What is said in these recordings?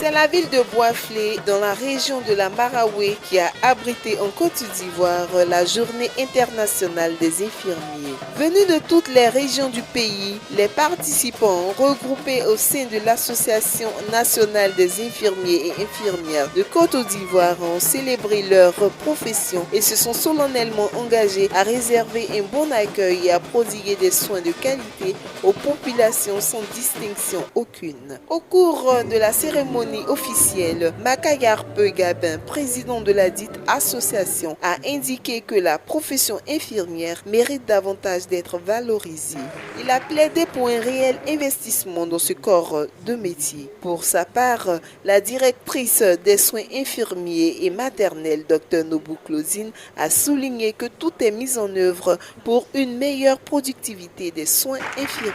C'est la ville de Boisflé, dans la région de la Maraoué, qui a abrité en Côte d'Ivoire la Journée internationale des infirmiers. Venus de toutes les régions du pays, les participants regroupés au sein de l'Association nationale des infirmiers et infirmières de Côte d'Ivoire ont célébré leur profession et se sont solennellement engagés à réserver un bon accueil et à prodiguer des soins de qualité aux populations sans distinction aucune. Au cours de la cérémonie officielle, Makagarpe Gabin, président de la dite association, a indiqué que la profession infirmière mérite davantage d'être valorisée. Il a plaidé pour un réel investissement dans ce corps de métier. Pour sa part, la directrice des soins infirmiers et maternels, Dr Nobu Claudine, a souligné que tout est mis en œuvre pour une meilleure productivité des soins infirmiers.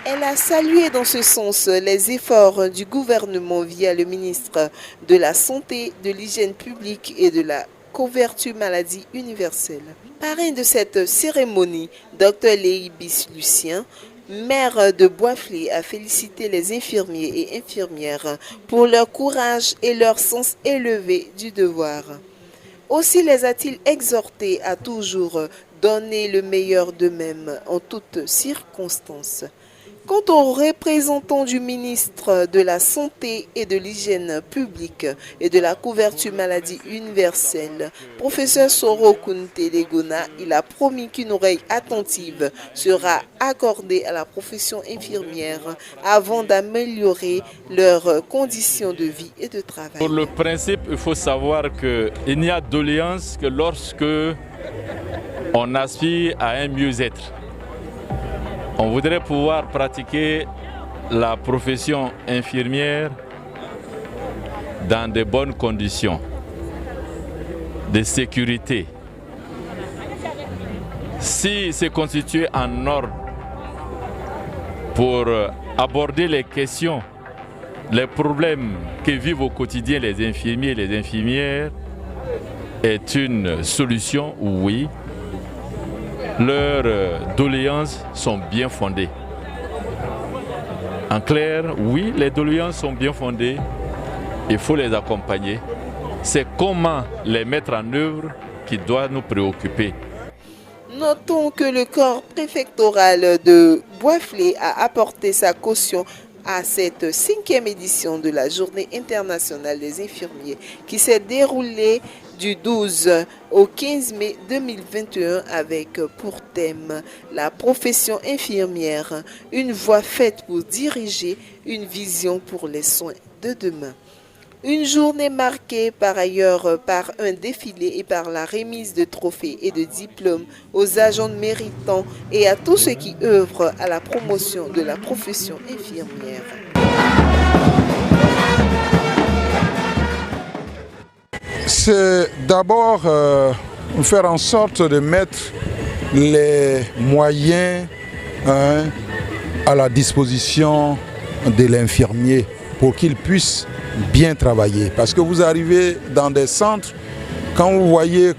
Elle a salué dans ce sens les efforts du gouvernement via le ministre de la Santé, de l'Hygiène publique et de la couverture maladie universelle. Parrain de cette cérémonie, Dr Léibis Lucien, maire de Boisflé, a félicité les infirmiers et infirmières pour leur courage et leur sens élevé du devoir. Aussi les a-t-il exhortés à toujours donner le meilleur d'eux-mêmes en toutes circonstances. Quant aux représentants du ministre de la Santé et de l'Hygiène publique et de la couverture maladie universelle, professeur Soro Kunte Legona, il a promis qu'une oreille attentive sera accordée à la profession infirmière avant d'améliorer leurs conditions de vie et de travail. Pour le principe, il faut savoir qu'il n'y a doléance que lorsque on aspire à un mieux-être. On voudrait pouvoir pratiquer la profession infirmière dans de bonnes conditions de sécurité. Si c'est constitué en ordre pour aborder les questions, les problèmes que vivent au quotidien les infirmiers et les infirmières, est une solution, oui. Leurs doléances sont bien fondées. En clair, oui, les doléances sont bien fondées. Il faut les accompagner. C'est comment les mettre en œuvre qui doit nous préoccuper. Notons que le corps préfectoral de Boisflé a apporté sa caution à cette 5e édition de la Journée internationale des infirmiers qui s'est déroulée du 12 au 15 mai 2021 avec pour thème la profession infirmière, une voie faite pour diriger une vision pour les soins de demain. Une journée marquée par ailleurs par un défilé et par la remise de trophées et de diplômes aux agents méritants et à tous ceux qui œuvrent à la promotion de la profession infirmière. C'est d'abord faire en sorte de mettre les moyens à la disposition de l'infirmier pour qu'il puisse bien travailler. Parce que vous arrivez dans des centres, quand vous voyez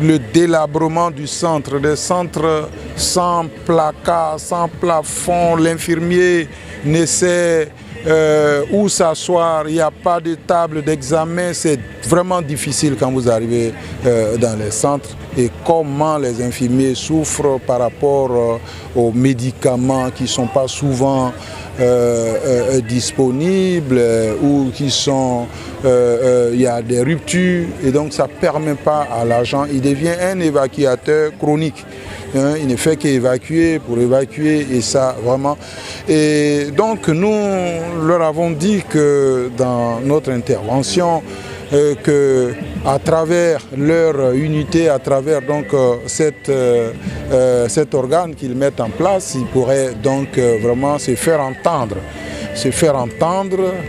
le délabrement du centre, des centres sans placard, sans plafond, l'infirmier n'essaie où s'asseoir, il n'y a pas de table d'examen, c'est vraiment difficile quand vous arrivez dans les centres. Et comment les infirmiers souffrent par rapport aux médicaments qui ne sont pas souvent disponibles ou qui sont, il y a des ruptures et donc ça ne permet pas à l'agent, il devient un évacuateur chronique. Il ne fait qu'évacuer pour évacuer et ça vraiment. Et donc nous leur avons dit que dans notre intervention, que à travers leur unité, à travers donc cet organe qu'ils mettent en place, ils pourraient donc vraiment se faire entendre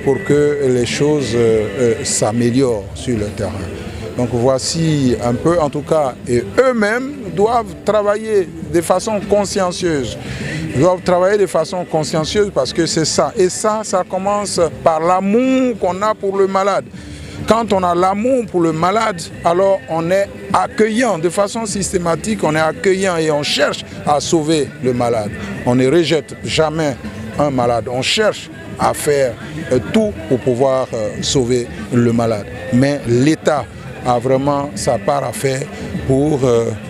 pour que les choses s'améliorent sur le terrain. Donc voici un peu, en tout cas, et eux-mêmes doivent travailler de façon consciencieuse. Ils doivent travailler de façon consciencieuse parce que c'est ça. Et ça commence par l'amour qu'on a pour le malade. Quand on a l'amour pour le malade, alors on est accueillant. De façon systématique, on est accueillant et on cherche à sauver le malade. On ne rejette jamais un malade. On cherche à faire tout pour pouvoir sauver le malade. Mais l'État a vraiment sa part à faire pour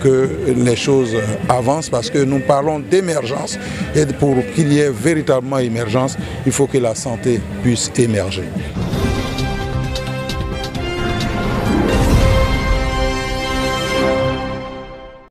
que les choses avancent, parce que nous parlons d'émergence, et pour qu'il y ait véritablement émergence, il faut que la santé puisse émerger.